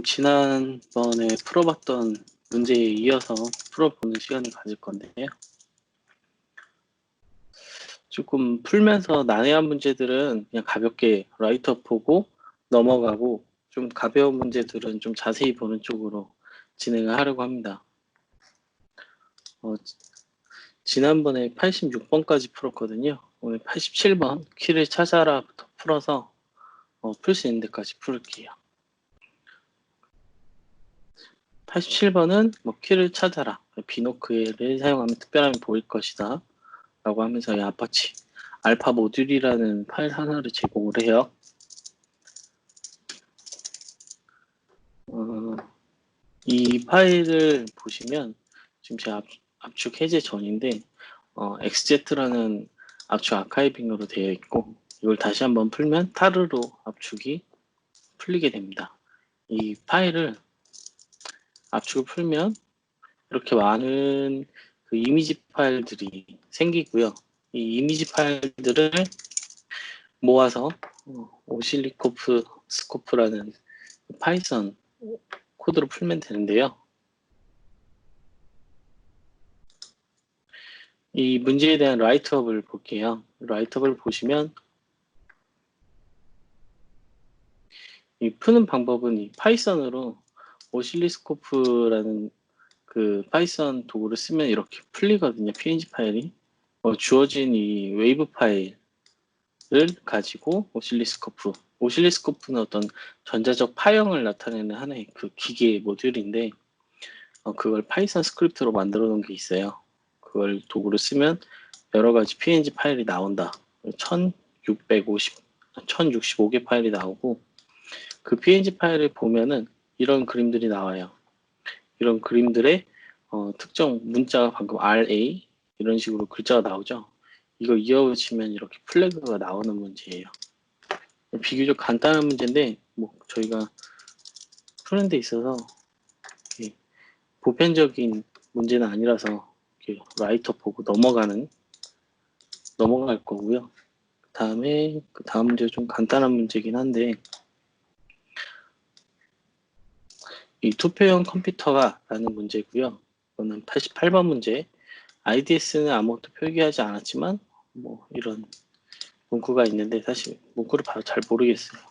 지난번에 풀어봤던 문제에 이어서 풀어보는 시간을 가질 건데요. 조금 풀면서 난해한 문제들은 그냥 가볍게 라이트업 보고 넘어가고, 좀 가벼운 문제들은 좀 자세히 보는 쪽으로 진행을 하려고 합니다. 지난번에 86번까지 풀었거든요. 오늘 87번 키를 찾아라부터 풀어서 풀 수 있는 데까지 풀을게요. 87번은 키를 찾아라, 비노크를 사용하면 특별함이 보일 것이다 라고 하면서 이 아파치 알파 모듈이라는 파일 하나를 제공을 해요. 이 파일을 보시면 지금 제 압축 해제 전인데 XZ라는 압축 아카이빙으로 되어 있고, 이걸 다시 한번 풀면 타르로 압축이 풀리게 됩니다. 이 파일을 압축을 풀면 이렇게 많은 그 이미지 파일들이 생기고요. 이 이미지 파일들을 모아서 오실리스코프라는 파이썬 코드로 풀면 되는데요. 이 문제에 대한 라이트업을 볼게요. 라이트업을 보시면 이 푸는 방법은 이 파이썬으로 오실리스코프라는 그 파이썬 도구를 쓰면 이렇게 풀리거든요. png 파일이 주어진 이 웨이브 파일을 가지고 오실리스코프는 어떤 전자적 파형을 나타내는 하나의 그 기계 모듈인데, 그걸 파이썬 스크립트로 만들어 놓은 게 있어요. 그걸 도구를 쓰면 여러 가지 png 파일이 나온다. 1065개 파일이 나오고, 그 png 파일을 보면은 이런 그림들이 나와요. 이런 그림들의 특정 문자가 방금 RA 이런 식으로 글자가 나오죠. 이거 이어붙이면 이렇게 플래그가 나오는 문제예요. 비교적 간단한 문제인데 저희가 푸는 데 있어서 보편적인 문제는 아니라서 라이터 보고 넘어갈 거고요. 그 다음 문제가 좀 간단한 문제긴 한데, 이 투표용 컴퓨터가 라는 문제고요. 이거는 88번 문제. IDS는 아무것도 표기하지 않았지만 이런 문구가 있는데, 사실 문구를 봐도 잘 모르겠어요.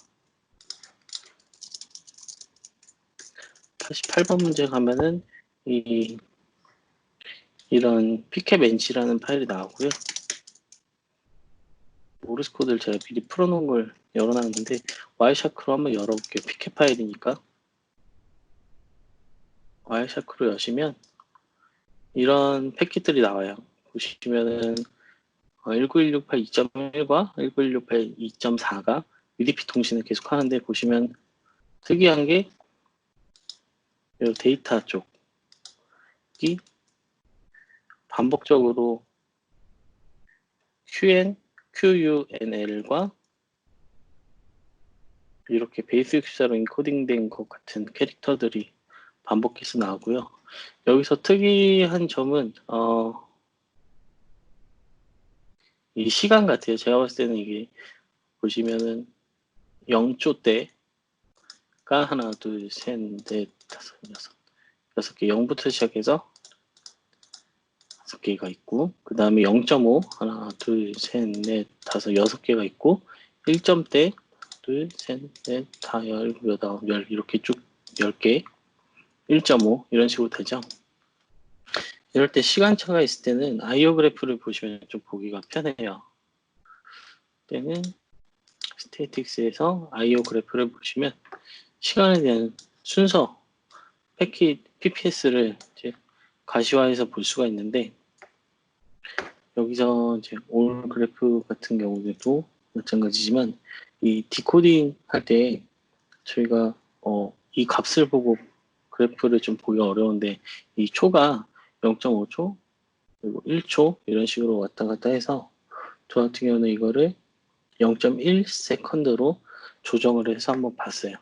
88번 문제 가면은 이런 pkbench라는 파일이 나오고요. 모르스 코드를 제가 미리 풀어놓은 걸 열어놨는데 와이샤크로 한번 열어볼게요. pk 파일이니까. 와이샤크로 여시면 이런 패킷들이 나와요. 보시면은 19168 2.1과 19168 2.4가 UDP 통신을 계속 하는데, 보시면 특이한 게 이 데이터 쪽이 반복적으로 QUNL과 이렇게 베이스 숫자로 인코딩된 것 같은 캐릭터들이 반복해서 나오고요. 여기서 특이한 점은 이 시간 같아요. 제가 봤을 때는 이게 보시면은 0조 때가 하나, 둘, 셋, 넷, 다섯, 여섯 개, 0부터 시작해서 5개가 있고, 그 다음에 0.5 하나, 둘, 셋, 넷, 다섯, 6개가 있고, 1점대 둘, 셋, 넷, 다, 열, 여덟, 열 이렇게 쭉 10개, 1.5 이런 식으로 되죠. 이럴 때 시간차가 있을 때는 IO 그래프를 보시면 좀 보기가 편해요. 때는 스태틱스에서 IO 그래프를 보시면 시간에 대한 순서, 패킷, PPS를 이제 가시화해서 볼 수가 있는데, 여기서 이제 올 그래프 같은 경우에도 마찬가지지만 이 디코딩 할 때 저희가 이 값을 보고 그래프를 좀 보기가 어려운데, 이 초가 0.5초 그리고 1초 이런 식으로 왔다 갔다 해서 저 같은 경우는 이거를 0.1 세컨드로 조정을 해서 한번 봤어요.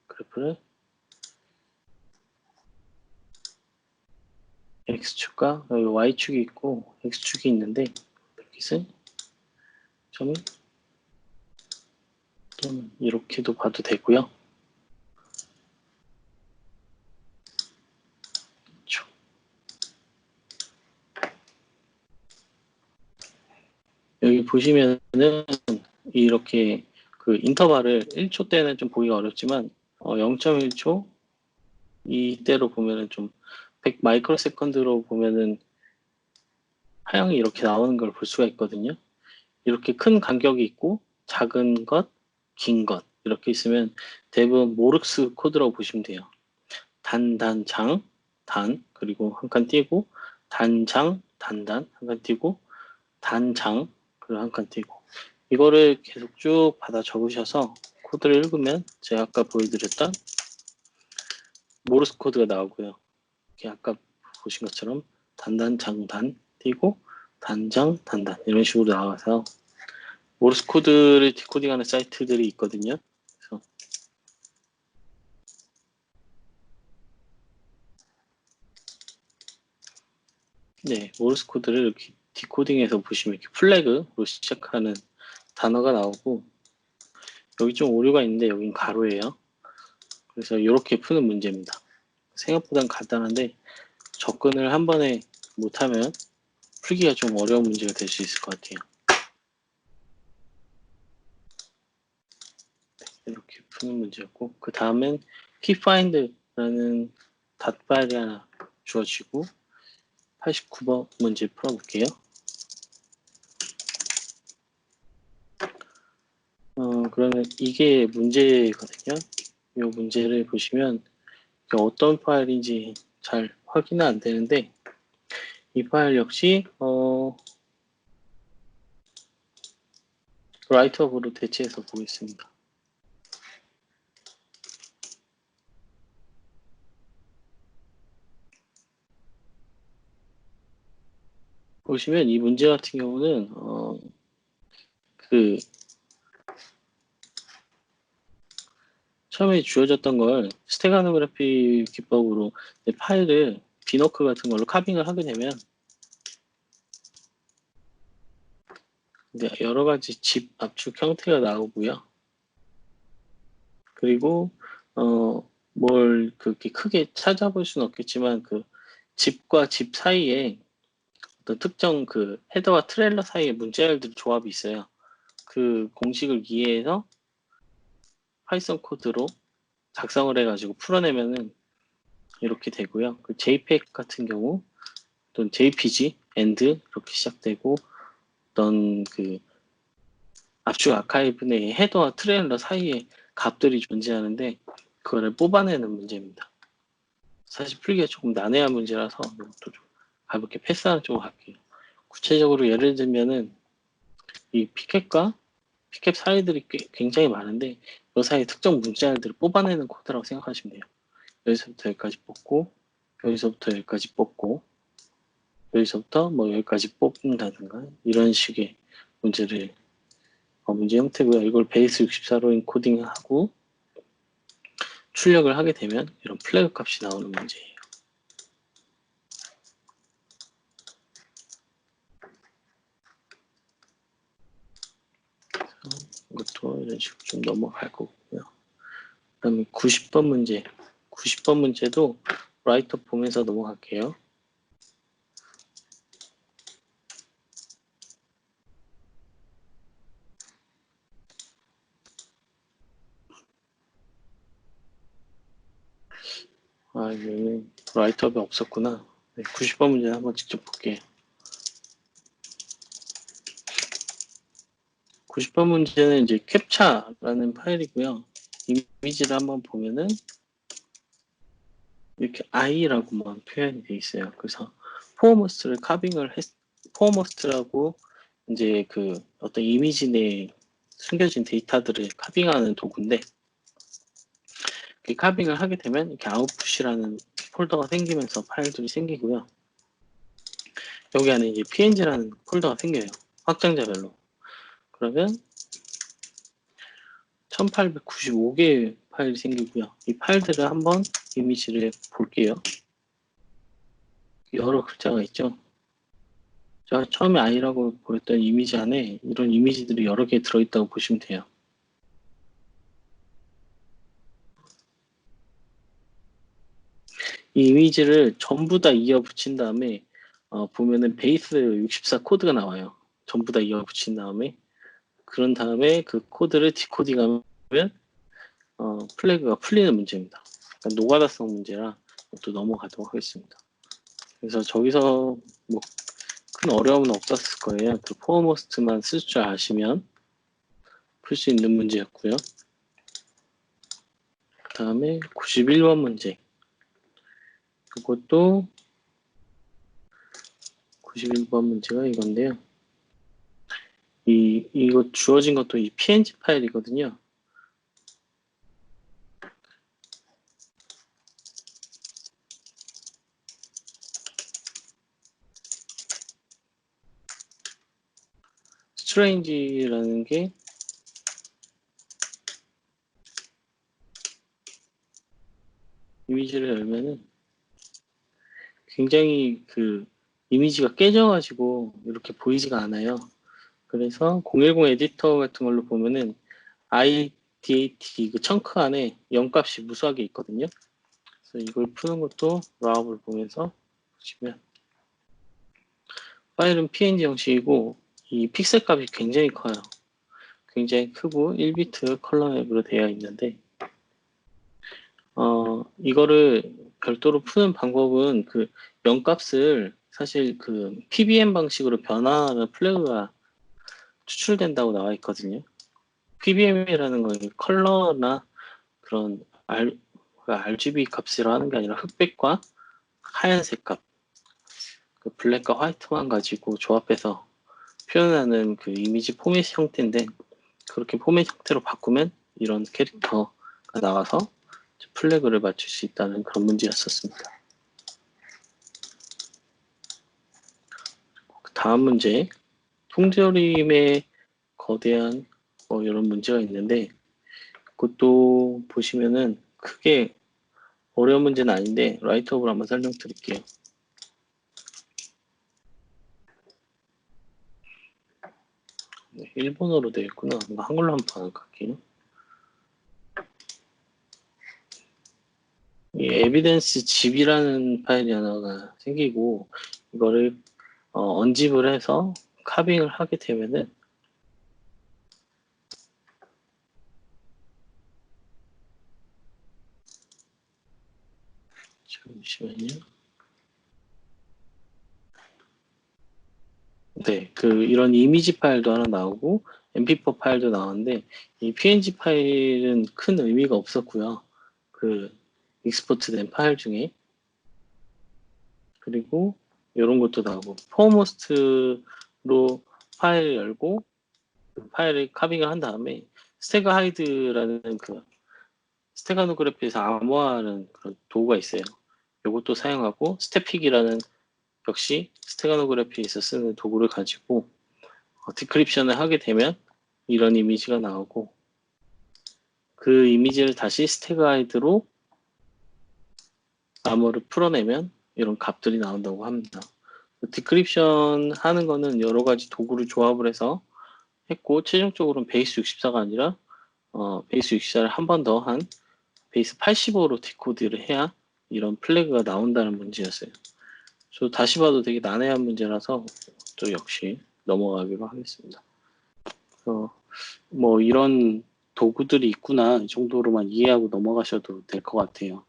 그래프를 X축과 Y축이 있고 X축이 있는데, 여기서 좀 이렇게도 봐도 되고요. 보시면은 이렇게 그 인터벌을 1초 때는 좀 보기가 어렵지만 0.1초 이때로 보면은 좀 100 마이크로 세컨드로 보면은 하향이 이렇게 나오는 걸 볼 수가 있거든요. 이렇게 큰 간격이 있고 작은 것, 긴 것 이렇게 있으면 대부분 모르스 코드라고 보시면 돼요. 단단장, 단 그리고 한 칸 띄고 단장, 단단 한 칸 띄고 단장 그리고 한 칸 띄고 이거를 계속 쭉 받아 적으셔서 코드를 읽으면 제가 아까 보여드렸던 모르스 코드가 나오고요. 이렇게 아까 보신 것처럼 단단, 장단 띄고 단장, 단단 이런 식으로 나와서 모르스 코드를 디코딩하는 사이트들이 있거든요. 그래서 네, 모르스 코드를 이렇게 디코딩해서 보시면 이렇게 플래그로 시작하는 단어가 나오고 여기 좀 오류가 있는데 여긴 가로예요. 그래서 이렇게 푸는 문제입니다. 생각보단 간단한데 접근을 한 번에 못하면 풀기가 좀 어려운 문제가 될 수 있을 것 같아요. 이렇게 푸는 문제였고 그 다음엔 pfind라는 닷 파일이 하나 주어지고 89번 문제 풀어볼게요. 그러면 이게 문제거든요. 이 문제를 보시면 이게 어떤 파일인지 잘 확인은 안 되는데 이 파일 역시 라이트업으로 대체해서 보겠습니다. 보시면 이 문제 같은 경우는 처음에 주어졌던 걸 스테가노그래피 기법으로 파일을 비노크 같은 걸로 카빙을 하게 되면 여러 가지 집 압축 형태가 나오고요. 그리고 뭘 그렇게 크게 찾아볼 수는 없겠지만 그 집과 집 사이에 어떤 특정 그 헤더와 트레일러 사이에 문자열들 조합이 있어요. 그 공식을 이해해서 파이썬 코드로 작성을 해가지고 풀어내면은 이렇게 되고요. 그 JPEG 같은 경우 또는 JPG, AND 이렇게 시작되고 어떤 그 압축 아카이브 내에 헤더와 트레일러 사이에 값들이 존재하는데 그거를 뽑아내는 문제입니다. 사실 풀기가 조금 난해한 문제라서 이것도 좀 가볍게 패스하는 쪽으로 갈게요. 구체적으로 예를 들면은 이 피켓과 피켓 사이들이 굉장히 많은데 그 사이 특정 문자들을 뽑아내는 코드라고 생각하시면 돼요. 여기서부터 여기까지 뽑고 여기서부터 여기까지 뽑고 여기서부터 뭐 여기까지 뽑는다든가 이런 식의 문제를 문제 형태고요. 이걸 베이스 64로 인코딩하고 출력을 하게 되면 이런 플래그 값이 나오는 문제예요. 이것도 이런 식으로 좀 넘어갈 거고요. 그 다음에 90번 문제. 90번 문제도 라이터 보면서 넘어갈게요. 여기는 라이터가 없었구나. 90번 문제는 한번 직접 볼게요. 90번 문제는 이제 캡차라는 파일이고요. 이미지를 한번 보면은 이렇게 i라고만 표현이 되어 있어요. 그래서 포머스트를 카빙을 포머스트라고 이제 그 어떤 이미지 내에 숨겨진 데이터들을 카빙하는 도구인데 그 카빙을 하게 되면 이렇게 아웃풋이라는 폴더가 생기면서 파일들이 생기고요. 여기 안에 이제 png라는 폴더가 생겨요. 확장자별로. 그러면 1895개의 파일이 생기고요. 이 파일들을 한번 이미지를 볼게요. 여러 글자가 있죠. 제가 처음에 i라고 보였던 이미지 안에 이런 이미지들이 여러 개 들어있다고 보시면 돼요. 이 이미지를 전부 다 이어 붙인 다음에 보면은 베이스 64 코드가 나와요. 전부 다 이어 붙인 다음에 그런 다음에 그 코드를 디코딩하면 플래그가 풀리는 문제입니다. 그러니까 노가다성 문제라 또 넘어가도록 하겠습니다. 그래서 저기서 뭐 큰 어려움은 없었을 거예요. 그 포어모스트만 쓸 줄 아시면 풀 수 있는 문제였고요. 그 다음에 91번 문제. 이것도 91번 문제가 이건데요. 이거 주어진 것도 이 png 파일이거든요. strange라는 게 이미지를 열면은 굉장히 그 이미지가 깨져가지고 이렇게 보이지가 않아요. 그래서 010 에디터 같은 걸로 보면은 IDAT 그 청크 안에 0값이 무수하게 있거든요. 그래서 이걸 푸는 것도 라업을 보면서 보시면 파일은 png 형식이고 이 픽셀 값이 굉장히 커요. 굉장히 크고 1비트 컬러 맵으로 되어 있는데 이거를 별도로 푸는 방법은 그 0값을 사실 그 PBM 방식으로 변화하는 플래그가 추출된다고 나와 있거든요. PBM이라는 건 컬러나 그런 RGB 값이라 하는 게 아니라 흑백과 하얀색 값, 그 블랙과 화이트만 가지고 조합해서 표현하는 그 이미지 포맷 형태인데 그렇게 포맷 형태로 바꾸면 이런 캐릭터가 나와서 플래그를 맞출 수 있다는 그런 문제였었습니다. 다음 문제, 통조림의 거대한 이런 문제가 있는데 그것도 보시면은 크게 어려운 문제는 아닌데 라이트업으로 한번 설명드릴게요. 네, 일본어로 되어 있구나. 한글로 한번 갈게요. 이 에비던스 집이라는 파일이 하나가 생기고 이거를 언집을 해서 카빙을 하게 되면은 잠시만요. 네, 이런 이미지 파일도 하나 나오고 mp4 파일도 나오는데 이 png 파일은 큰 의미가 없었고요. 익스포트된 파일 중에 그리고 이런 것도 나오고 포머스트로 파일을 열고 그 파일을 카빙을 한 다음에 스태그 하이드라는 스테가노그래피에서 암호화하는 그런 도구가 있어요. 이것도 사용하고 스태픽이라는 역시 스테가노그래피에서 쓰는 도구를 가지고 디크립션을 하게 되면 이런 이미지가 나오고 그 이미지를 다시 스태그 하이드로 암호를 풀어내면 이런 값들이 나온다고 합니다. 디크립션 하는 거는 여러 가지 도구를 조합을 해서 했고 최종적으로는 베이스 64가 아니라 베이스 64를 한 번 더 한 베이스 85로 디코드를 해야 이런 플래그가 나온다는 문제였어요. 저 다시 봐도 되게 난해한 문제라서 또 역시 넘어가기로 하겠습니다. 뭐 이런 도구들이 있구나 이 정도로만 이해하고 넘어가셔도 될 것 같아요.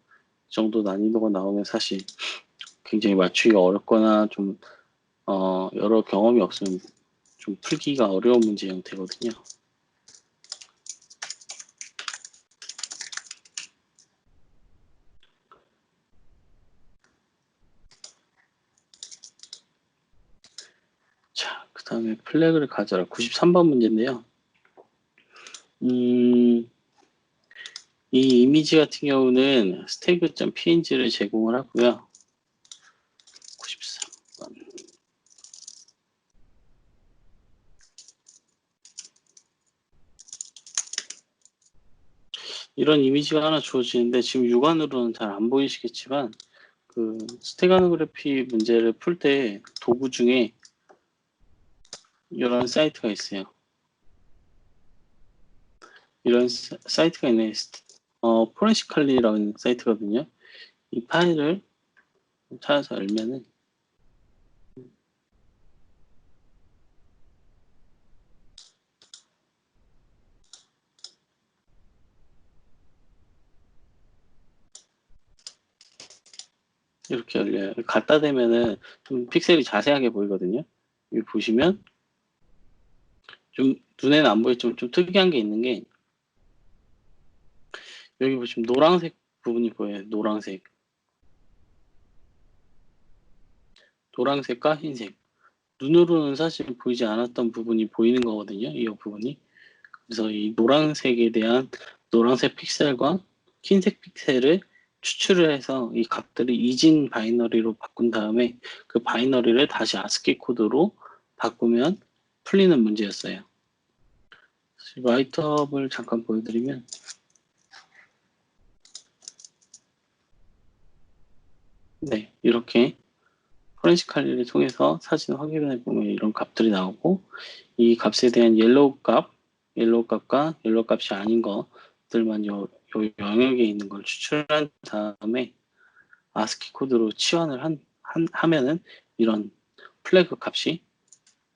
이 정도 난이도가 나오면 사실 굉장히 맞추기가 어렵거나 좀 여러 경험이 없으면 좀 풀기가 어려운 문제 형태거든요. 자, 그 다음에 플래그를 가져라. 93번 문제인데요. 이 이미지 같은 경우는 stag.png를 제공을 하고요. 93번. 이런 이미지가 하나 주어지는데 지금 육안으로는 잘 안 보이시겠지만 스테가노그래피 문제를 풀 때 도구 중에 이런 사이트가 있어요. 이런 사이트가 있네. 포렌시칼리라는 사이트거든요. 이 파일을 찾아서 열면은 이렇게 열려요. 갖다 대면은 좀 픽셀이 자세하게 보이거든요. 여기 보시면 좀 눈에는 안 보이지만 좀 특이한 게 있는 게 여기 보시면 노란색 부분이 보여요. 노란색과 흰색. 눈으로는 사실 보이지 않았던 부분이 보이는 거거든요. 이 부분이. 그래서 이 노란색 픽셀과 흰색 픽셀을 추출을 해서 이 값들을 이진 바이너리로 바꾼 다음에 그 바이너리를 다시 아스키 코드로 바꾸면 풀리는 문제였어요. 라이트업을 잠깐 보여드리면 네, 이렇게 포렌식 할일을 통해서 사진 확인해 보면 이런 값들이 나오고 이 값에 대한 옐로우 값과 옐로우 값이 아닌 것들만 요 영역에 있는 걸 추출한 다음에 아스키 코드로 치환을 하면은 이런 플래그 값이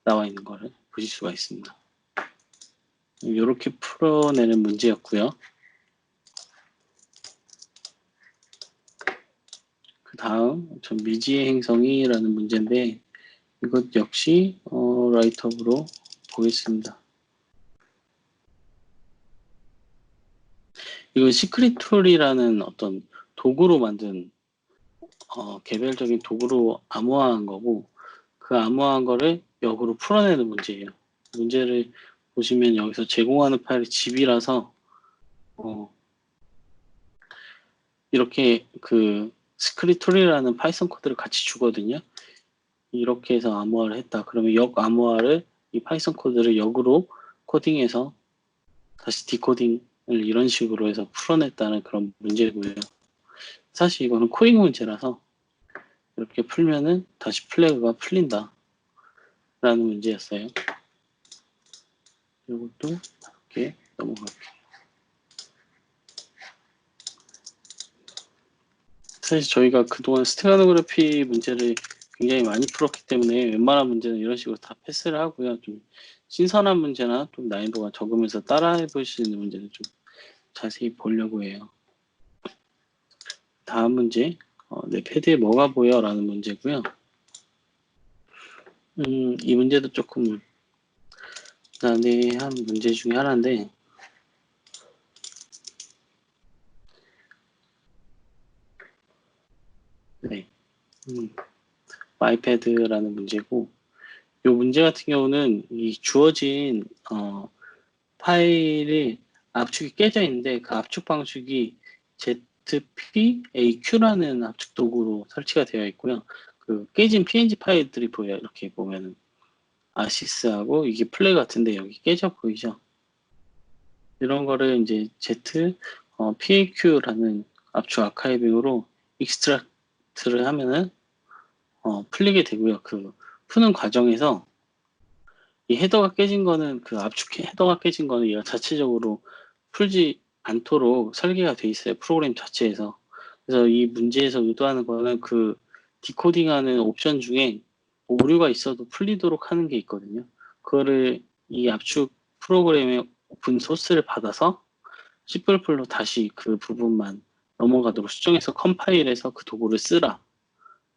나와 있는 것을 보실 수가 있습니다. 이렇게 풀어내는 문제였고요. 그 다음 전 미지의 행성이라는 문제인데 이것 역시 라이트업으로 보겠습니다. 이건 시크릿 툴이라는 어떤 도구로 만든 개별적인 도구로 암호화한 거고 그 암호화한 거를 역으로 풀어내는 문제예요. 문제를 보시면 여기서 제공하는 파일이 집이라서 이렇게 그 스크립툴이라는 파이썬 코드를 같이 주거든요. 이렇게 해서 암호화를 했다. 그러면 역 암호화를 이 파이썬 코드를 역으로 코딩해서 다시 디코딩을 이런 식으로 해서 풀어냈다는 그런 문제고요. 사실 이거는 코딩 문제라서 이렇게 풀면은 다시 플래그가 풀린다 라는 문제였어요. 이것도 이렇게 넘어갈게요. 사실 저희가 그동안 스테가노그래피 문제를 굉장히 많이 풀었기 때문에 웬만한 문제는 이런 식으로 다 패스를 하고요. 좀 신선한 문제나 좀 난이도가 적으면서 따라해 볼 수 있는 문제는 좀 자세히 보려고 해요. 다음 문제, 내 패드에 뭐가 보여? 라는 문제고요. 이 문제도 조금 난해한 문제 중에 하나인데 네, 마이패드라는 문제고 이 문제 같은 경우는 이 주어진 파일이 압축이 깨져 있는데 그 압축 방식이 ZPAQ라는 압축 도구로 설치가 되어 있고요. 그 깨진 PNG 파일들이 보여요. 이렇게 보면은 아시스하고 이게 플레이 같은데 여기 깨져 보이죠? 이런 거를 이제 PAQ라는 압축 아카이빙으로 익스트랙트를 하면은 풀리게 되고요. 그 푸는 과정에서 이 헤더가 깨진 거는 그 압축 헤더가 깨진 거는 얘가 자체적으로 풀지 않도록 설계가 돼 있어요. 프로그램 자체에서. 그래서 이 문제에서 의도하는 거는 그 디코딩하는 옵션 중에 오류가 있어도 풀리도록 하는 게 있거든요. 그거를 이 압축 프로그램의 오픈 소스를 받아서 C++ 다시 그 부분만 넘어가도록 수정해서 컴파일해서 그 도구를 쓰라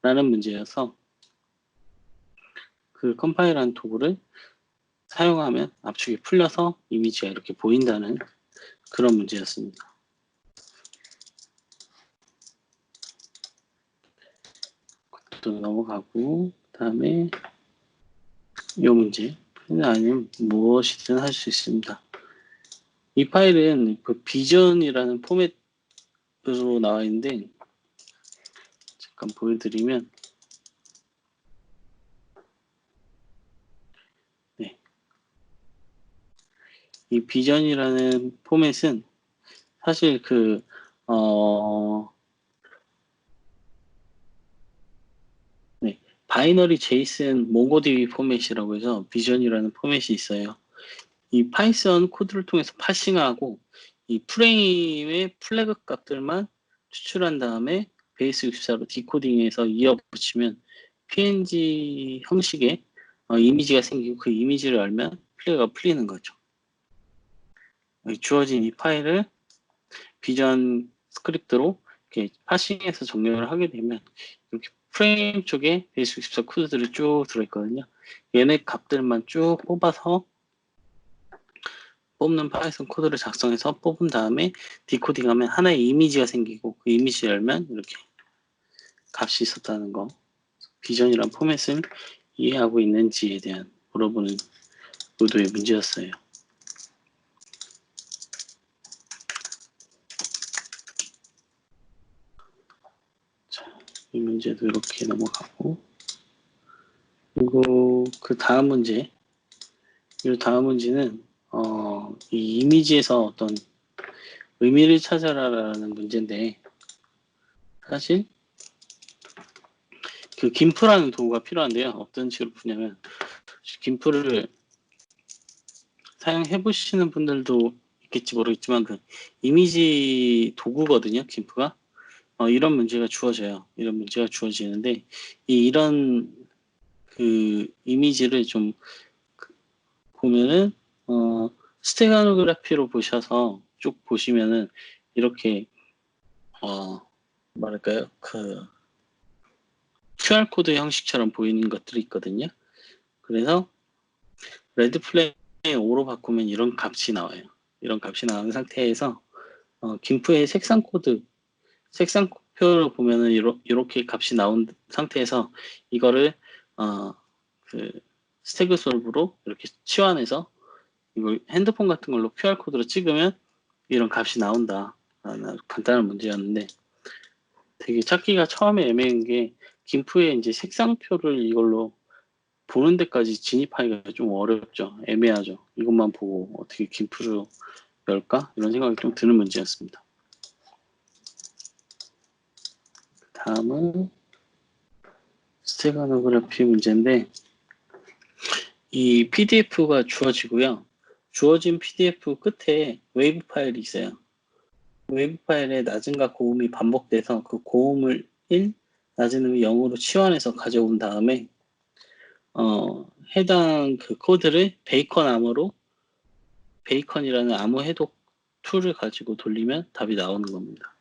라는 문제여서 그 컴파일한 도구를 사용하면 압축이 풀려서 이미지가 이렇게 보인다는 그런 문제였습니다. 또 넘어가고 그다음에 이 문제 아니면 무엇이든 할 수 있습니다. 이 파일은 그 비전이라는 포맷으로 나와 있는데 잠깐 보여드리면 네. 이 비전이라는 포맷은 사실 그 바이너리 제이슨 몽고디비 포맷이라고 해서 비전이라는 포맷이 있어요. 이 파이썬 코드를 통해서 파싱하고 이 프레임의 플래그 값들만 추출한 다음에 베이스 64로 디코딩해서 이어붙이면 PNG 형식의 이미지가 생기고 그 이미지를 열면 플래그가 풀리는 거죠. 주어진 이 파일을 비전 스크립트로 이렇게 파싱해서 정렬을 하게 되면 이렇게 프레임 쪽에 베이스64 코드들이 쭉 들어있거든요. 얘네 값들만 쭉 뽑아서 뽑는 파이썬 코드를 작성해서 뽑은 다음에 디코딩하면 하나의 이미지가 생기고 그 이미지 열면 이렇게 값이 있었다는 거. 비전이란 포맷을 이해하고 있는지에 대한 물어보는 의도의 문제였어요. 자, 이 문제도 이렇게 넘어가고, 그리고 그 다음 문제, 이 다음 문제는 이 이미지에서 어떤 의미를 찾아라라는 문제인데, 사실 그 김프라는 도구가 필요한데요. 어떤 식으로 푸냐면 김프를 사용해 보시는 분들도 있겠지 모르겠지만 그 이미지 도구거든요. 김프가 이런 문제가 주어져요. 이런 문제가 주어지는데 이런 그 이미지를 좀 보면은 스테가노그래피로 보셔서 쭉 보시면은 이렇게 뭐랄까요 그 QR 코드 형식처럼 보이는 것들이 있거든요. 그래서 레드 플레이 5로 바꾸면 이런 값이 나와요. 이런 값이 나오는 상태에서 김프의 색상표를 보면은 이렇게 값이 나온 상태에서 이거를 그 스태그 솔브로 이렇게 치환해서 이걸 핸드폰 같은 걸로 QR 코드로 찍으면 이런 값이 나온다. 간단한 문제였는데 되게 찾기가 처음에 애매한 게 김프의 이제 색상표를 이걸로 보는 데까지 진입하기가 좀 어렵죠. 애매하죠. 이것만 보고 어떻게 김프를 열까? 이런 생각이 좀 드는 문제였습니다. 다음은 스테가노그래피 문제인데 이 PDF가 주어지고요. 주어진 PDF 끝에 웨이브 파일이 있어요. 웨이브 파일에 낮음과 고음이 반복돼서 그 고음을 1, 낮은 음이 0으로 치환해서 가져온 다음에 해당 그 코드를 베이컨이라는 암호 해독 툴을 가지고 돌리면 답이 나오는 겁니다.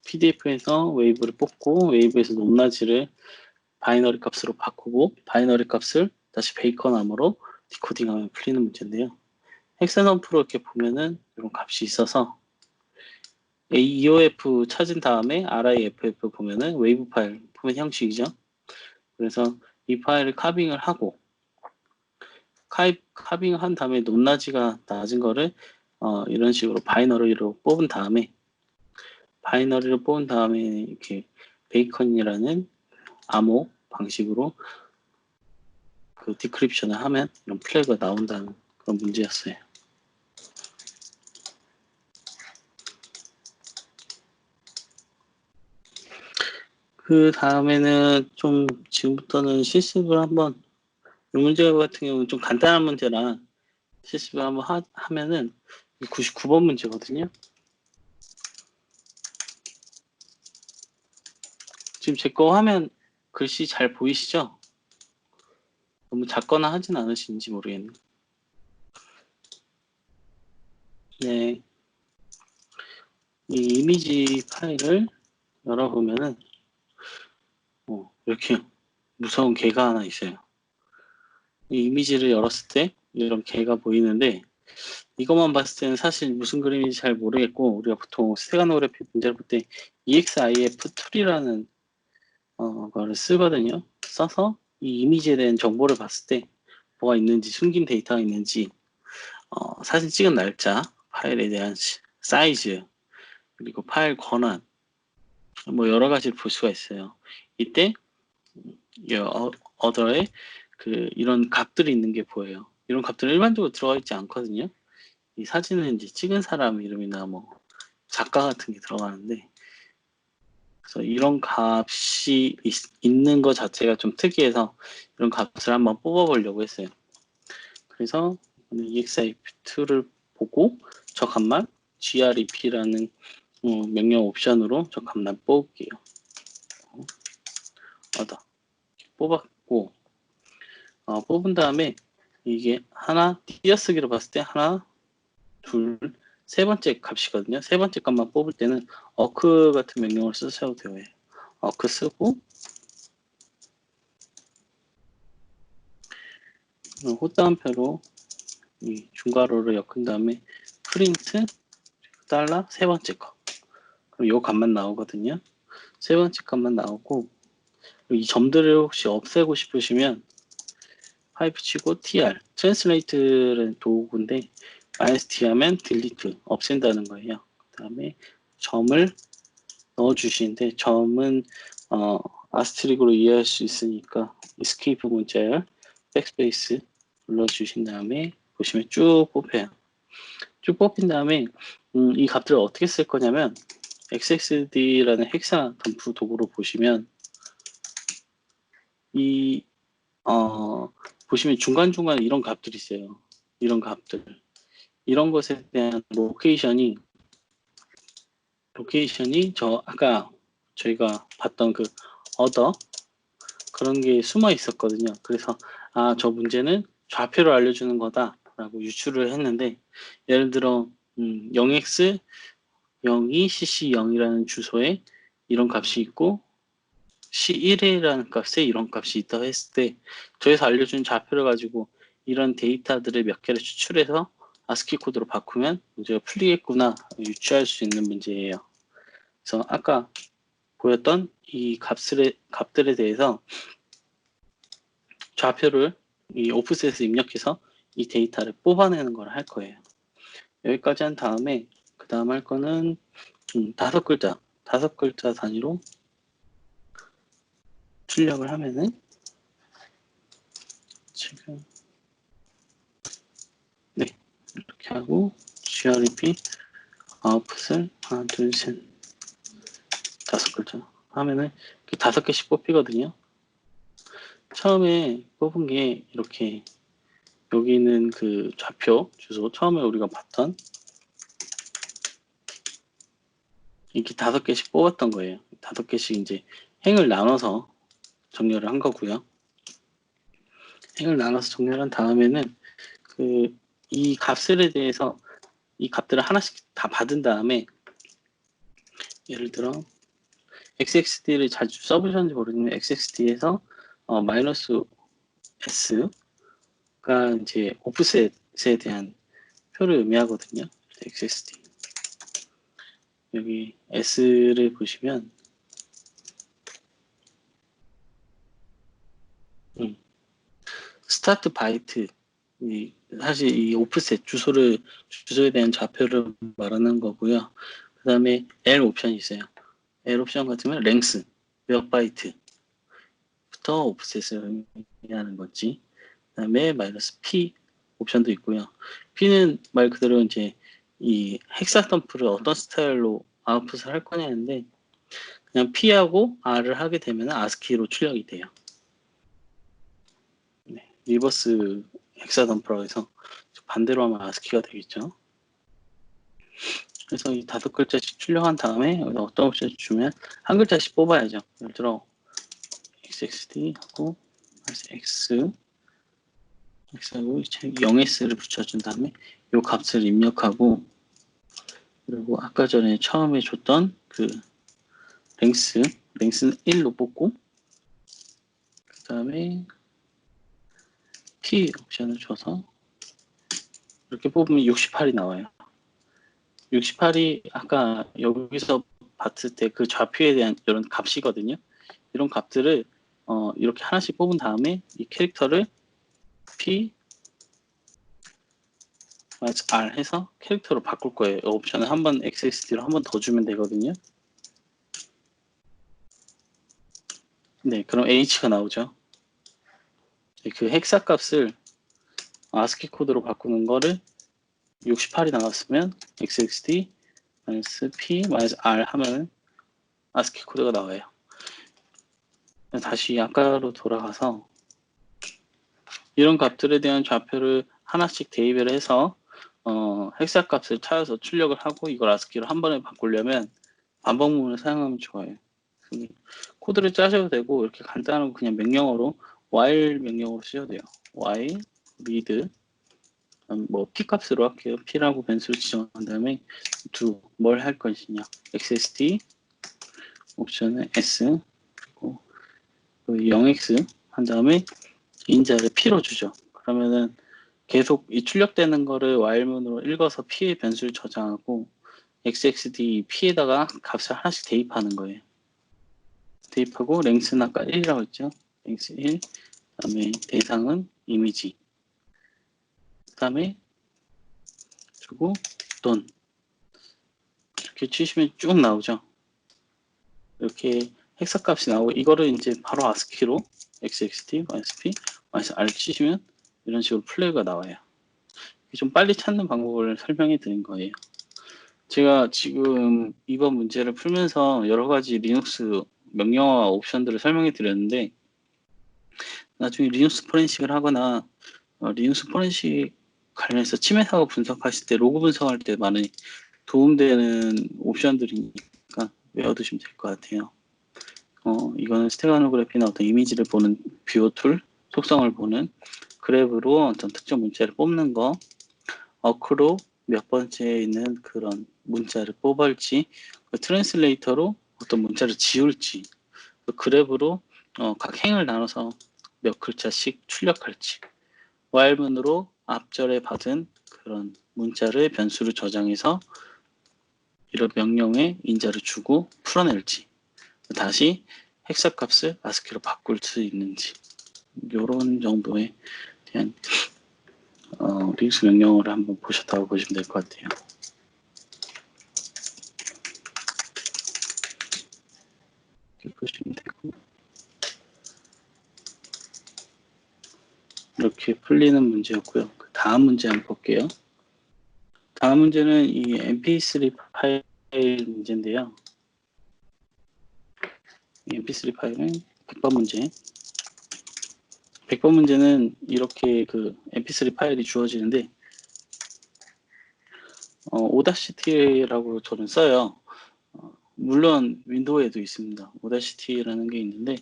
PDF에서 웨이브를 뽑고 웨이브에서 높낮이를 바이너리 값으로 바꾸고 바이너리 값을 다시 베이컨 암호로 디코딩하면 풀리는 문제인데요. 헥사넘프로 이렇게 보면은 이런 값이 있어서 EOF 찾은 다음에 RIFF 보면은 웨이브 파일 포맷 형식이죠. 그래서 이 파일을 카빙을 하고 카빙을 한 다음에 높낮이가 낮은 거를 이런 식으로 바이너리로 뽑은 다음에 이렇게 베이컨이라는 암호 방식으로 그 디크립션을 하면 이런 플래그가 나온다는 그런 문제였어요. 그 다음에는 좀 지금부터는 실습을 한번 이 문제 같은 경우는 좀 간단한 문제라 실습을 한번 하면은 99번 문제거든요. 지금 제 거 화면 글씨 잘 보이시죠? 너무 작거나 하진 않으신지 모르겠네요. 네. 이 이미지 파일을 열어보면은 이렇게 무서운 개가 하나 있어요. 이 이미지를 열었을 때 이런 개가 보이는데 이것만 봤을 때는 사실 무슨 그림인지 잘 모르겠고 우리가 보통 스테가노그래피 문제를 볼 때 EXIF 툴이라는 거를 쓰거든요. 써서 이 이미지에 대한 정보를 봤을 때 뭐가 있는지 숨긴 데이터가 있는지 사진 찍은 날짜, 파일에 대한 사이즈, 그리고 파일 권한 뭐 여러 가지를 볼 수가 있어요. 이때 어더에 이런 값들이 있는 게 보여요. 이런 값들은 일반적으로 들어가 있지 않거든요. 이 사진은 이제 찍은 사람 이름이나 뭐 작가 같은 게 들어가는데 그래서 이런 값이 있는 것 자체가 좀 특이해서 이런 값을 한번 뽑아보려고 했어요. 그래서 EXIF2를 보고 저 값만 grep라는 명령 옵션으로 저 값만 뽑을게요. 뽑았고 뽑은 다음에 이게 하나 띄어쓰기로 봤을 때 하나, 둘, 세 번째 값이거든요. 세 번째 값만 뽑을 때는 occur 같은 명령을 쓰셔도 돼요. occur 쓰고 호따옴표로 이 중괄호를 엮은 다음에 프린트 달러 세 번째 거. 그럼 요 값만 나오거든요. 세 번째 값만 나오고 이 점들을 혹시 없애고 싶으시면 파이프 치고 tr 트랜슬레이트는 도구인데 -t 하면 딜리트 없앤다는 거예요. 그 다음에 점을 넣어 주시는데 점은 아스트릭으로 이해할 수 있으니까 escape 문자열 백스페이스 눌러 주신 다음에 보시면 쭉 뽑혀요. 쭉 뽑힌 다음에 이 값들을 어떻게 쓸 거냐면 xxd라는 헥사 덤프 도구로 보시면 이 보시면 중간중간 이런 값들이 있어요. 이런 값들. 이런 것에 대한 로케이션이 저 아까 저희가 봤던 그 other 그런 게 숨어 있었거든요. 그래서 저 문제는 좌표를 알려주는 거다라고 유추를 했는데 예를 들어 0x 02 cc 0이라는 주소에 이런 값이 있고 C1이라는 값에 이런 값이 있다고 했을 때 저에서 알려준 좌표를 가지고 이런 데이터들을 몇 개를 추출해서 아스키 코드로 바꾸면 문제가 풀리겠구나 유추할 수 있는 문제예요. 그래서 아까 보였던 이 값들에 대해서 좌표를 이 오프셋에 입력해서 이 데이터를 뽑아내는 걸 할 거예요. 여기까지 한 다음에 그 다음 할 거는 5글자 단위로 출력을 하면은 지금 네 이렇게 하고 grep 아웃풋을 하나 둘셋 5글자 하면은 5개씩 뽑히거든요. 처음에 뽑은 게 이렇게 여기는 그 좌표 주소 처음에 우리가 봤던 이렇게 5개씩 뽑았던 거예요. 5개씩 이제 행을 나눠서 정렬을 한 거고요. 행을 나눠서 정렬한 다음에는 이 값들에 대해서 이 값들을 하나씩 다 받은 다음에 예를 들어 xxd를 자주 써보셨는지 모르겠는데 xxd에서 마이너스 s가 이제 오프셋에 대한 표를 의미하거든요. xxd 여기 s를 보시면 스타트 바이트 사실 이 오프셋 주소에 대한 좌표를 말하는 거고요. 그 다음에 L 옵션이 있어요. L 옵션 같으면 랭스 몇 바이트부터 오프셋을 의미하는 건지 그 다음에 마이너스 P 옵션도 있고요. P는 말 그대로 이제 이 헥사 덤프를 어떤 스타일로 아웃풋을 할 거냐는데 그냥 P하고 R을 하게 되면 아스키로 출력이 돼요. 네, 리버스 헥사 덤프라고 해서 반대로 하면 아스키가 되겠죠. 그래서 이 5글자씩 출력한 다음에 여기다 어떤 옵션을 주면 한 글자씩 뽑아야죠. 예를 들어 xxd 하고 x하고 0s를 붙여준 다음에 이 값을 입력하고 그리고 아까 전에 처음에 줬던 그 랭스는 1로 뽑고 그 다음에 p 옵션을 줘서 이렇게 뽑으면 68이 나와요. 68이 아까 여기서 봤을 때 그 좌표에 대한 이런 값이거든요. 이런 값들을 이렇게 하나씩 뽑은 다음에 이 캐릭터를 P R 해서 캐릭터로 바꿀 거예요. 이 옵션을 한번 XSD로 한 번 더 주면 되거든요. 네, 그럼 H가 나오죠. 그 헥사 값을 아스키 코드로 바꾸는 거를 68이 나왔으면 XXD -P -R 하면 아스키 코드가 나와요. 다시 아까로 돌아가서 이런 값들에 대한 좌표를 하나씩 대입을 해서 헥사 값을 찾아서 출력을 하고 이걸 아스키로 한 번에 바꾸려면 반복문을 사용하면 좋아요. 코드를 짜셔도 되고 이렇게 간단한 거 그냥 명령어로 while 명령어로 쓰셔도 돼요. while read 뭐 p 값으로 할게요. p라고 변수를 지정한 다음에 do 뭘 할 것이냐. xsd 옵션은 s 그리고 0x 한 다음에 인자를 p로 주죠. 그러면은 계속 이 출력되는 거를 while문으로 읽어서 p의 변수를 저장하고 xxd p에다가 값을 하나씩 대입하는 거예요. 대입하고 length는 아까 1이라고 했죠. length 1 그다음에 대상은 이미지 그다음에 그리고 돈 이렇게 치시면 쭉 나오죠. 이렇게 헥사값이 나오고 이거를 이제 바로 아스키로 xxt -p -r 치시면 이런 식으로 플래그가 나와요. 좀 빨리 찾는 방법을 설명해 드린 거예요. 제가 지금 이번 문제를 풀면서 여러 가지 리눅스 명령어와 옵션들을 설명해 드렸는데 나중에 리눅스 포렌식을 하거나 리눅스 포렌식 관련해서 침해 사고 분석하실 때 로그 분석할 때 많이 도움되는 옵션들이니까 외워두시면 될 것 같아요. 이거는 스테가노그래피나 어떤 이미지를 보는 뷰어 툴, 속성을 보는 그래프로 어떤 특정 문자를 뽑는 거, 어크로 몇 번째에 있는 그런 문자를 뽑을지, 트랜슬레이터로 어떤 문자를 지울지, 그래프로 각 행을 나눠서 몇 글자씩 출력할지, while문으로 앞절에 받은 그런 문자를 변수로 저장해서 이런 명령에 인자를 주고 풀어낼지, 다시 헥사 값을 아스키로 바꿀 수 있는지 이런 정도에 대한 리눅스 명령어를 한번 보셨다고 보시면 될 것 같아요. 이렇게 보시면 되고 이렇게 풀리는 문제였고요. 그 다음 문제 한번 볼게요. 다음 문제는 이 mp3 파일 문제인데요. 이 mp3 파일은 100번 문제. 100번 문제는 이렇게 그 mp3 파일이 주어지는데 오다시티라고 저는 써요. 물론 윈도우에도 있습니다. 오다시티라는 게 있는데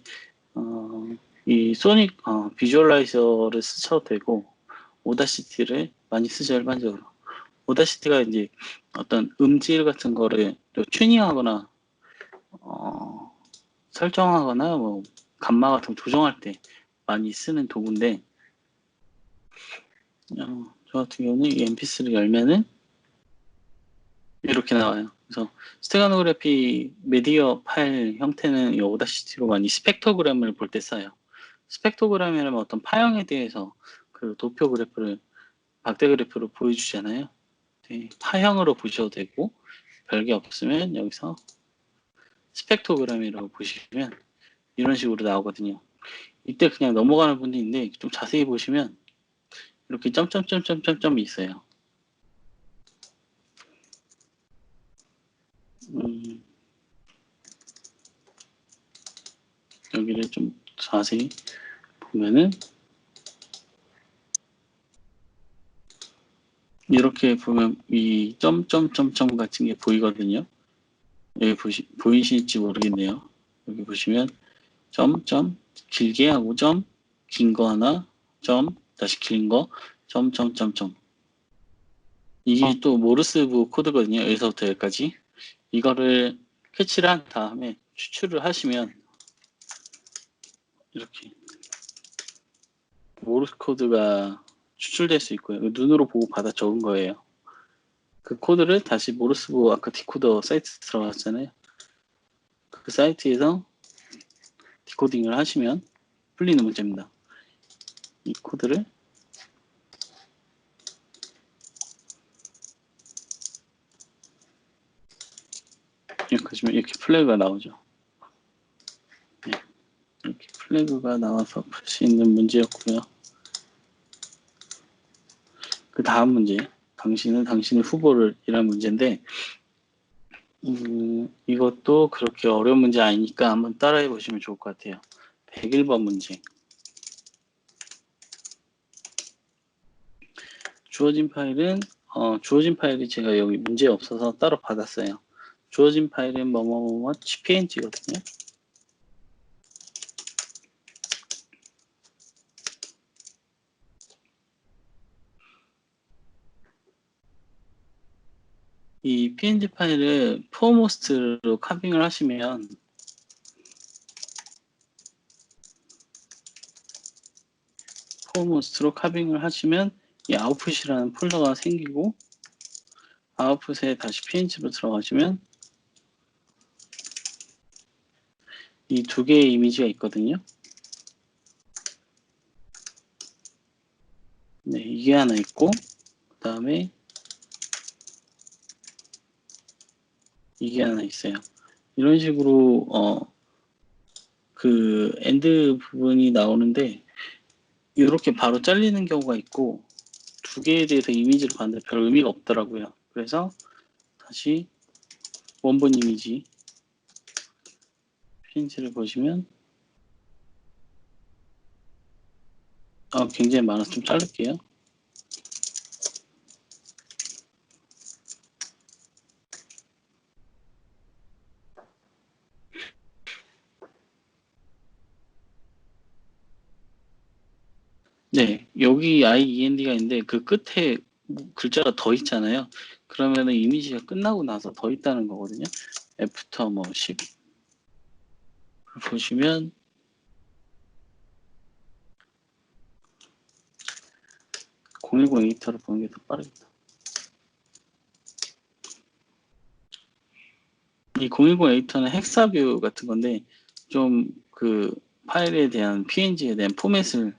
이 소닉 비주얼라이저를 쓰셔도 되고 오다시티를 많이 쓰죠. 일반적으로 오다시티가 이제 어떤 음질 같은 거를 튜닝하거나 설정하거나 뭐 감마 같은 거 조정할 때 많이 쓰는 도구인데 저 같은 경우는 이 mp3 열면은 이렇게 나와요. 그래서 스테가노그래피 미디어 파일 형태는 이 오다시티로 많이 스펙토그램을 볼 때 써요. 스펙토그램이라면 어떤 파형에 대해서 그 도표 그래프를 박대 그래프로 보여주잖아요. 네, 파형으로 보셔도 되고 별게 없으면 여기서 스펙토그램이라고 보시면 이런 식으로 나오거든요. 이때 그냥 넘어가는 분도 있는데 좀 자세히 보시면 이렇게 점점점점점점이 있어요. 여기를 좀 자세히 보면은 이렇게 보면 이 점점점점 같은 게 보이거든요. 여기 보이실지 모르겠네요. 여기 보시면 점 길게 하고 긴 거 하나 다시 긴 거 점점점점 이게 또 모르스부 코드거든요. 여기서부터 여기까지 이거를 캐치를 한 다음에 추출을 하시면 이렇게 모르스 코드가 추출될 수 있고요. 눈으로 보고 받아 적은 거예요. 그 코드를 다시 모르스부 아까 디코더 사이트 들어갔잖아요. 그 사이트에서 디코딩을 하시면 풀리는 문제입니다. 이 코드를 이렇게 하시면 이렇게 플래그가 나오죠. 네, 이렇게 플래그가 나와서 풀 수 있는 문제였고요. 그 다음 문제, 당신은 당신의 후보를 이란 문제인데 이것도 그렇게 어려운 문제 아니니까 한번 따라해 보시면 좋을 것 같아요. 101번 문제. 주어진 파일이 제가 여기 문제 없어서 따로 받았어요. 주어진 파일은 뭐뭐뭐뭐 png거든요. 이 png 파일을 foremost로 카빙을 하시면 이 아웃풋이라는 폴더가 생기고 아웃풋에 다시 png로 들어가시면 이 두 개의 이미지가 있거든요. 네, 이게 하나 있고 그 다음에 이게 하나 있어요. 이런 식으로 그 엔드 부분이 나오는데 이렇게 바로 잘리는 경우가 있고 두 개에 대해서 이미지를 봤는데 별 의미가 없더라고요. 그래서 다시 원본 이미지 png를 보시면 굉장히 많아서 좀 자를게요. 네, 여기 IEND가 있는데 그 끝에 글자가 더 있잖아요. 그러면은 이미지가 끝나고 나서 더 있다는 거거든요. 애프터 10 보시면 010 에디터를 보는 게 더 빠르겠다. 이 010 에디터는 헥사뷰 같은 건데 좀 그 파일에 대한 PNG에 대한 포맷을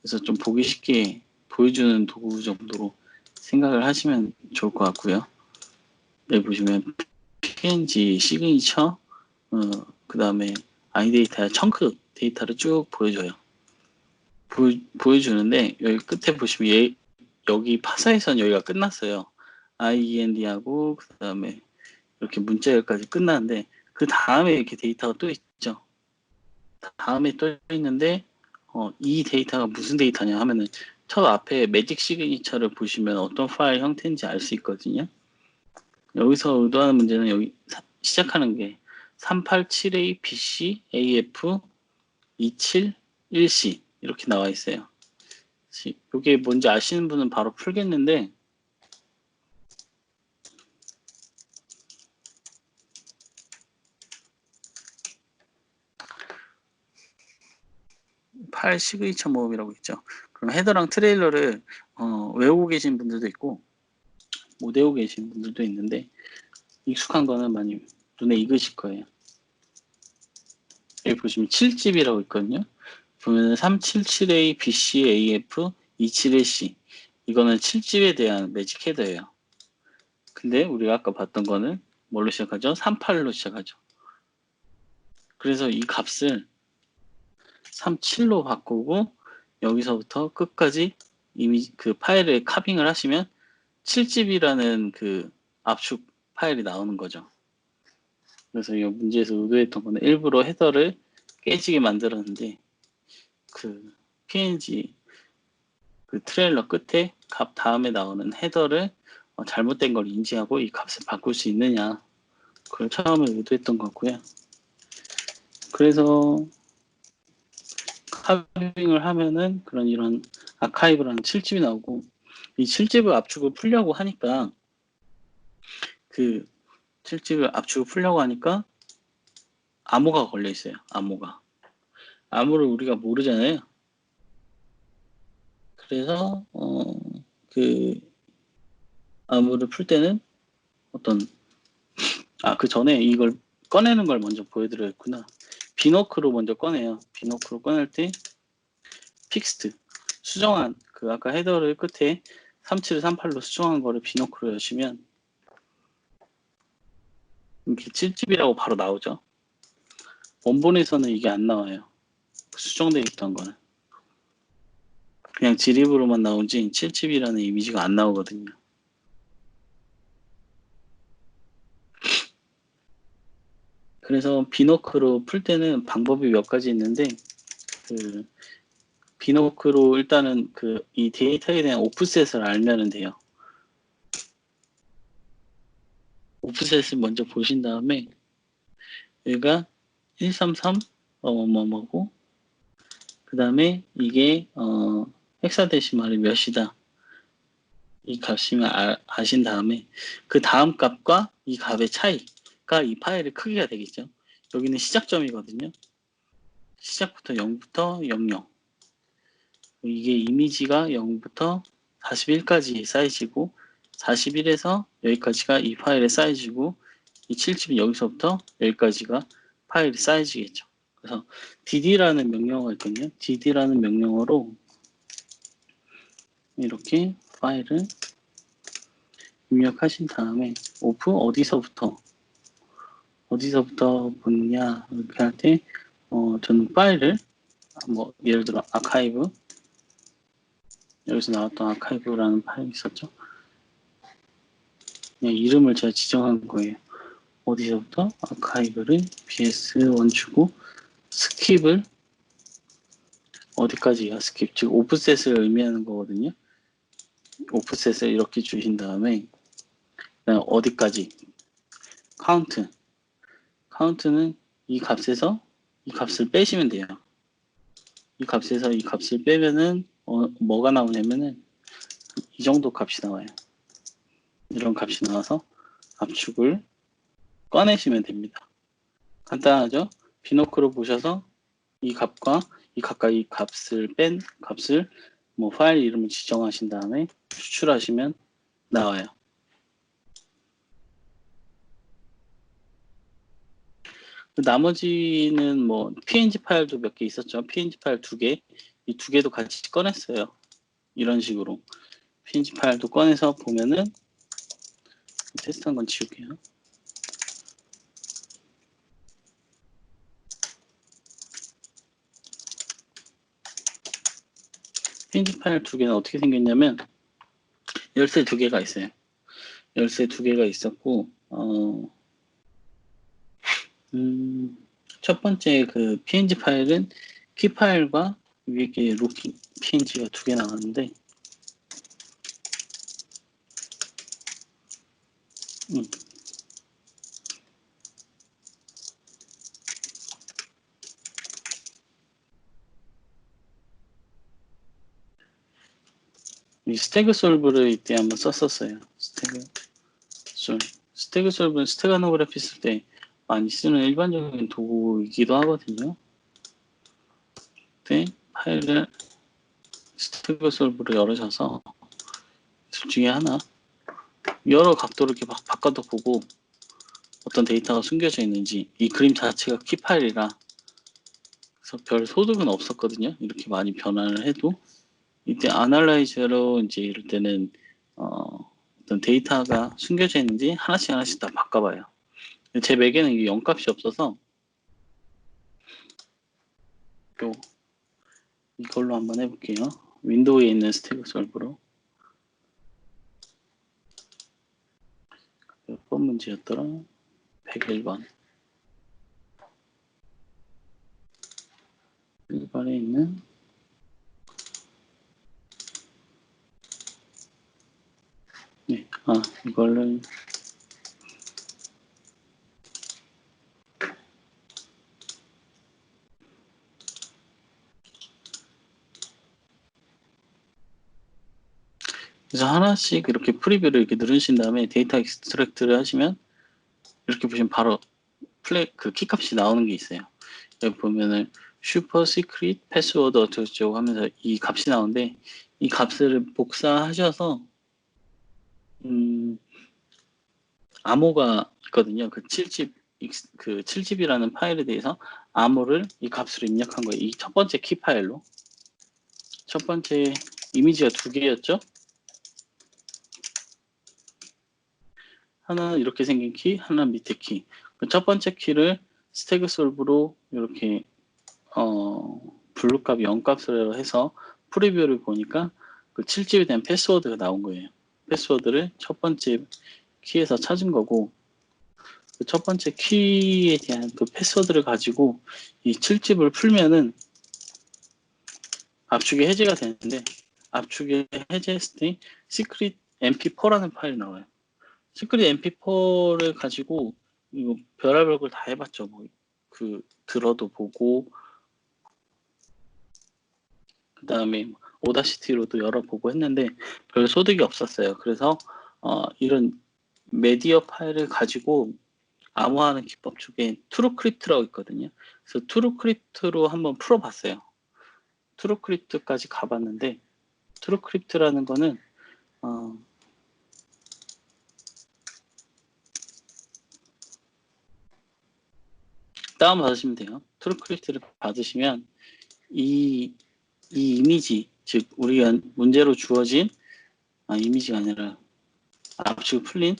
그래서 좀 보기 쉽게 보여주는 도구 정도로 생각을 하시면 좋을 것 같고요. 여기 보시면 PNG 시그니처 그 다음에 아이데이터 청크 데이터를 쭉 보여줘요. 보여주는데 여기 끝에 보시면 여기 파사에선 여기가 끝났어요. IEND하고 그 다음에 이렇게 문자열까지 끝났는데 그 다음에 이렇게 데이터가 또 있죠. 다음에 또 있는데 이 데이터가 무슨 데이터냐 하면은 첫 앞에 매직 시그니처를 보시면 어떤 파일 형태인지 알 수 있거든요. 여기서 의도하는 문제는 여기 시작하는 게 387A BC AF 271C 이렇게 나와 있어요. 이게 뭔지 아시는 분은 바로 풀겠는데 파일 시그니처 모음이라고 있죠. 그럼 헤더랑 트레일러를 외우고 계신 분들도 있고 못 외우고 계신 분들도 있는데 익숙한 거는 많이 눈에 익으실 거예요. 여기 보시면 7집이라고 있거든요. 보면 377A BCAF 271C 이거는 7집에 대한 매직 헤더예요. 근데 우리가 아까 봤던 거는 뭘로 시작하죠? 38로 시작하죠. 그래서 이 값을 37로 바꾸고 여기서부터 끝까지 이미 그 파일을 카빙을 하시면 7집이라는 그 압축 파일이 나오는 거죠. 그래서 이 문제에서 의도했던 거는 일부러 헤더를 깨지게 만들었는데 그 PNG 그 트레일러 끝에 값 다음에 나오는 헤더를 잘못된 걸 인지하고 이 값을 바꿀 수 있느냐 그걸 처음에 의도했던 거고요. 그래서 카빙을 하면은 이런 아카이브라는 7집이 나오고 이 7집을 압축을 풀려고 하니까 그 7집을 압축을 풀려고 하니까 암호가 걸려 있어요. 암호를 우리가 모르잖아요. 그래서 그 암호를 풀 때는 그 전에 이걸 꺼내는 걸 먼저 보여드려야겠구나. 비노크로 먼저 꺼내요. 비노크로 꺼낼 때 픽스트 수정한 그 아까 헤더를 끝에 3738로 수정한 거를 비노크로 여시면 이렇게 7집이라고 바로 나오죠. 원본에서는 이게 안 나와요. 수정되어 있던 거는 그냥 지립으로만 나오지 7집이라는 이미지가 안 나오거든요. 그래서 비노크로 풀 때는 방법이 몇 가지 있는데 그 비노크로 일단은 이 데이터에 대한 오프셋을 알면 돼요. 오프셋을 먼저 보신 다음에 여기가 133 뭐뭐고 그 다음에 이게 헥사데시말이 몇이다. 이 값이면 아신 다음에 그 다음 값과 이 값의 차이가 이 파일의 크기가 되겠죠. 여기는 시작점이거든요. 시작부터 0부터 00. 이게 이미지가 0부터 41까지 사이즈고 41에서 여기까지가 이 파일의 사이즈고 이 7집은 여기서부터 여기까지가 파일의 사이즈겠죠. 그래서 dd라는 명령어가 있거든요. dd라는 명령어로 이렇게 파일을 입력하신 다음에 오프 어디서부터 보느냐 이렇게 할 때 저는 파일을 뭐 예를 들어 아카이브 여기서 나왔던 아카이브라는 파일이 있었죠. 그냥 이름을 제가 지정한 거예요. 어디서부터 아카이브를 bs1 주고 스킵을 어디까지가 스킵 즉 오프셋을 의미하는 거거든요. 오프셋을 이렇게 주신 다음에 그다음 어디까지 카운트는 이 값에서 이 값을 빼시면 돼요. 이 값에서 이 값을 빼면은 뭐가 나오냐면은 이 정도 값이 나와요. 이런 값이 나와서 압축을 꺼내시면 됩니다. 간단하죠? 비노크로 보셔서 이 값과 이 값을 뺀 값을 뭐 파일 이름을 지정하신 다음에 추출하시면 나와요. 나머지는 뭐 png 파일도 몇 개 있었죠. png 파일 2개, 이 2개도 같이 꺼냈어요. 이런 식으로 png 파일도 꺼내서 보면은 테스트한 건 지울게요. png 파일 2개는 어떻게 생겼냐면 열쇠 2개가 있어요. 열쇠 2개가 있었고 첫 번째 그 png 파일은 키 파일과 위에 게 루키 png가 2개 나왔는데 이 스태그 솔브를 이때 한번 썼었어요. 스태그 솔브는 스테가노그래피 쓸 때 많이 쓰는 일반적인 도구이기도 하거든요. 그때 파일을 스태그 솔브를 열으셔서 둘 중에 하나 여러 각도로 이렇게 막 바꿔도 보고 어떤 데이터가 숨겨져 있는지 이 그림 자체가 키 파일이라 그래서 별 소득은 없었거든요. 이렇게 많이 변화를 해도 이때 아날라이저로 이제 이럴 때는 어떤 데이터가 숨겨져 있는지 하나씩 다 바꿔봐요. 제 맥에는 이게 0값이 없어서 또 이걸로 한번 해볼게요. 윈도우에 있는 스태그 솔브로 몇 번 문제였더라? 101번 1번에 있는 이거를 그래서 하나씩 이렇게 프리뷰를 이렇게 누르신 다음에 데이터 익스트랙트를 하시면 이렇게 보시면 바로 그 키값이 나오는 게 있어요. 여기 보면은 슈퍼 시크릿 패스워드 어쩌고저쩌고 하면서 이 값이 나오는데 이 값을 복사하셔서 암호가 있거든요. 그 7집이라는 파일에 대해서 암호를 이 값으로 입력한 거예요. 이 첫 번째 키 파일로. 첫 번째 이미지가 2개였죠. 하나는 이렇게 생긴 키, 하나는 밑에 키. 그 첫 번째 키를 스태그 솔브로 이렇게 블루 값 0값으로 해서 프리뷰를 보니까 그 7집에 대한 패스워드가 나온 거예요. 패스워드를 첫 번째 키에서 찾은 거고 그 첫 번째 키에 대한 그 패스워드를 가지고 이 7집을 풀면은 압축이 해제가 되는데 압축이 해제했을 때 시크릿 mp4라는 파일이 나와요. 시크릿 mp4를 가지고 이거 별의별 걸 다 해봤죠. 뭐 그 들어도 보고 그 다음에 오다시티로도 열어보고 했는데 별 소득이 없었어요. 그래서 이런 메디어 파일을 가지고 암호화하는 기법 중에 트루크립트라고 있거든요. 그래서 트루크립트로 한번 풀어봤어요. 트루크립트까지 가봤는데 트루크립트라는 거는 다운받으시면 돼요. 트루크립트를 받으시면 이 이미지, 즉 우리가 문제로 주어진 이미지가 아니라 압축 풀린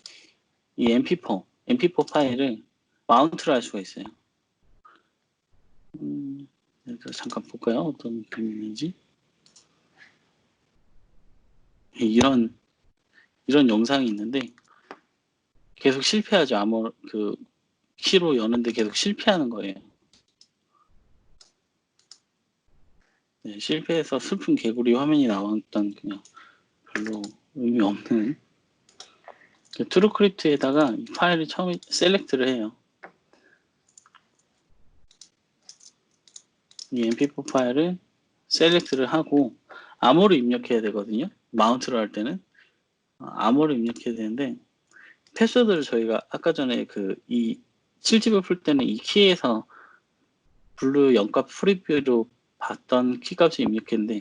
이 MP4 파일을 마운트를 할 수가 있어요. 잠깐 볼까요? 어떤 그림인지. 이런 영상이 있는데 계속 실패하죠. 키로 여는데 계속 실패하는 거예요. 네, 실패해서 슬픈 개구리 화면이 나왔던 그냥 별로 의미 없는 트루크립트에다가 이 파일을 처음에 셀렉트를 해요. 이 mp4 파일을 셀렉트를 하고 암호를 입력해야 되거든요. 마운트를 할 때는 암호를 입력해야 되는데 패스워드를 저희가 아까 전에 이 7집을 풀 때는 이 키에서 블루 0값 프리뷰로 봤던 키값을 입력했는데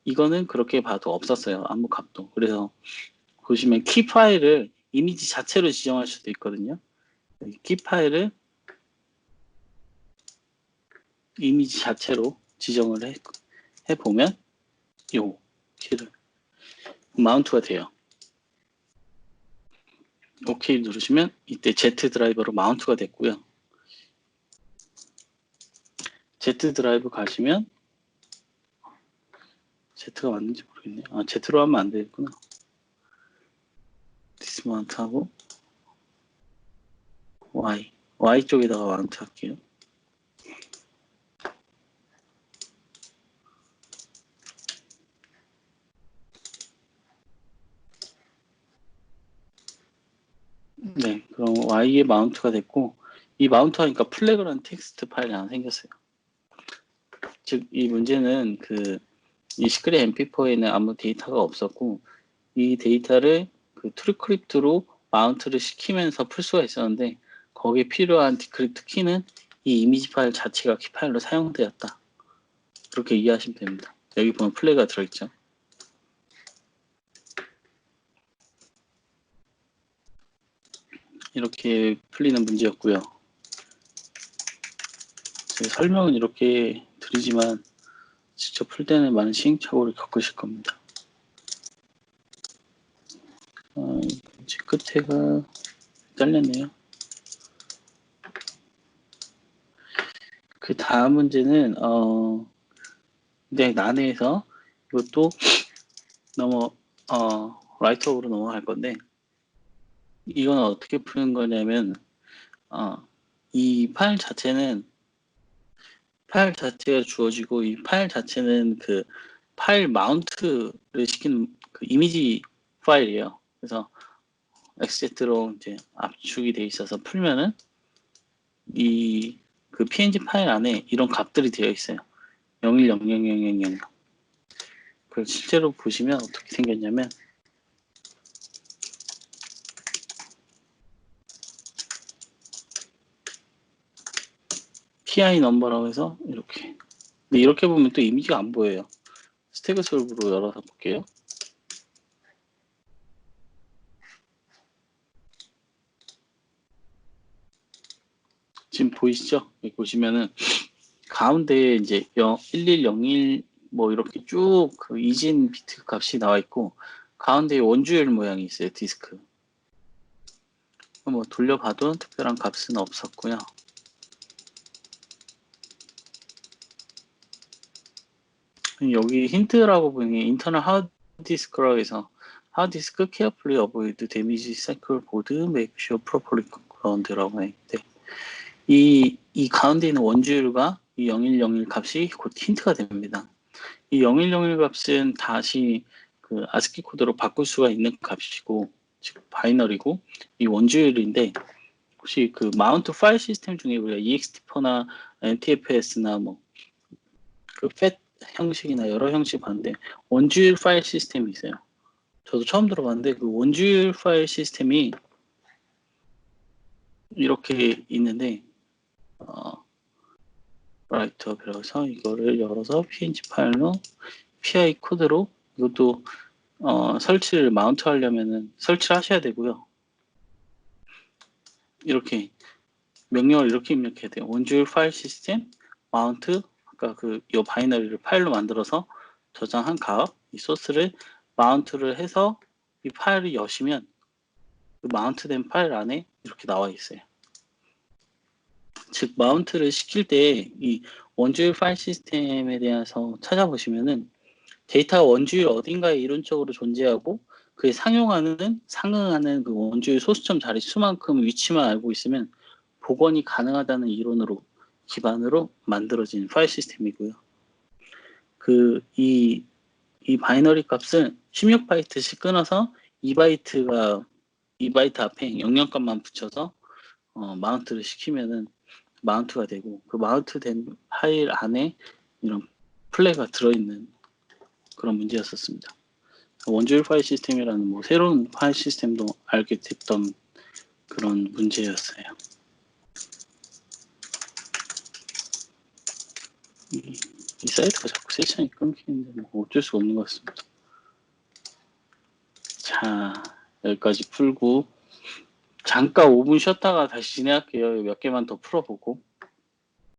이거는 그렇게 봐도 없었어요. 아무 값도. 그래서 보시면 키 파일을 이미지 자체로 지정할 수도 있거든요. 키 파일을 이미지 자체로 지정을 해보면 요 키를 마운트가 돼요. OK 누르시면 이때 Z 드라이버로 마운트가 됐고요. Z 드라이브 가시면 Z가 맞는지 모르겠네요. Z로 하면 안 되겠구나. 디스마운트 하고 Y 쪽에다가 마운트 할게요. 네, 그럼 Y에 마운트가 됐고 이 마운트 하니까 플래그라는 텍스트 파일이 하나 생겼어요. 즉 이 문제는 이 시크릿 mp4에는 아무 데이터가 없었고 이 데이터를 트루크립트로 마운트를 시키면서 풀 수가 있었는데 거기에 필요한 디크립트 키는 이 이미지 파일 자체가 키 파일로 사용되었다. 그렇게 이해하시면 됩니다. 여기 보면 플래그가 들어있죠. 이렇게 풀리는 문제였고요. 제 설명은 이렇게 드리지만 직접 풀 때는 많은 시행착오를 겪으실 겁니다. 이제 끝에가 잘렸네요. 그 다음 문제는 난해해서 이것도 라이트업으로 넘어갈 건데 이건 어떻게 푸는 거냐면 이 파일 자체가 주어지고 이 파일 자체는 파일 마운트를 시키는 이미지 파일이에요. 그래서 XZ로 이제 압축이 돼 있어서 풀면은 이 PNG 파일 안에 이런 값들이 되어 있어요. 010000. 그걸 실제로 보시면 어떻게 생겼냐면 PI 넘버라고 해서 이렇게. 근데 이렇게 보면 또 이미지가 안 보여요. 스태그 솔브로 열어서 볼게요. 지금 보이시죠? 여기 보시면은 가운데에 이제 1101 뭐 이렇게 쭉 이진 비트 값이 나와 있고 가운데에 원주율 모양이 있어요. 디스크. 뭐 돌려봐도 특별한 값은 없었고요. 여기 힌트라고 보이는 게 인터널 하드디스크라고 해서 하드디스크 carefully avoid damage cycle board make sure properly ground라고 했는데 이 가운데 있는 원주율과 이 0101 값이 곧 힌트가 됩니다. 이 0101 값은 다시 아스키 코드로 바꿀 수가 있는 값이고 즉 바이너리고 이 원주율인데 혹시 마운트 파일 시스템 중에 우리가 EXTP나 NTFS나 뭐 형식이나 여러 형식 봤는데 원주율 파일 시스템이 있어요. 저도 처음 들어봤는데 그 원주율 파일 시스템이 이렇게 있는데 라이터 그래서 이거를 열어서 png 파일로 PI 코드로 이것도 설치를 마운트 하려면은 설치를 하셔야 되고요. 이렇게 명령을 이렇게 입력해야 돼요. 원주율 파일 시스템 마운트 아까 이 바이너리를 파일로 만들어서 저장한 값 이 소스를 마운트를 해서 이 파일을 여시면 그 마운트된 파일 안에 이렇게 나와 있어요. 즉 마운트를 시킬 때 이 원주율 파일 시스템에 대해서 찾아보시면은 데이터가 원주율 어딘가에 이론적으로 존재하고 그에 상응하는 그 원주율 소수점 자리 수만큼 위치만 알고 있으면 복원이 가능하다는 이론으로 기반으로 만들어진 파일 시스템이고요. 이 바이너리 값을 16바이트씩 끊어서 2바이트 앞에 영영값만 붙여서 마운트를 시키면은 마운트가 되고 그 마운트된 파일 안에 이런 플레이가 들어있는 그런 문제였었습니다. 원주율 파일 시스템이라는 뭐 새로운 파일 시스템도 알게 됐던 그런 문제였어요. 이 사이트가 자꾸 세션이 끊기는데 뭐 어쩔 수가 없는 것 같습니다. 자, 여기까지 풀고 잠깐 5분 쉬었다가 다시 진행할게요. 몇 개만 더 풀어보고.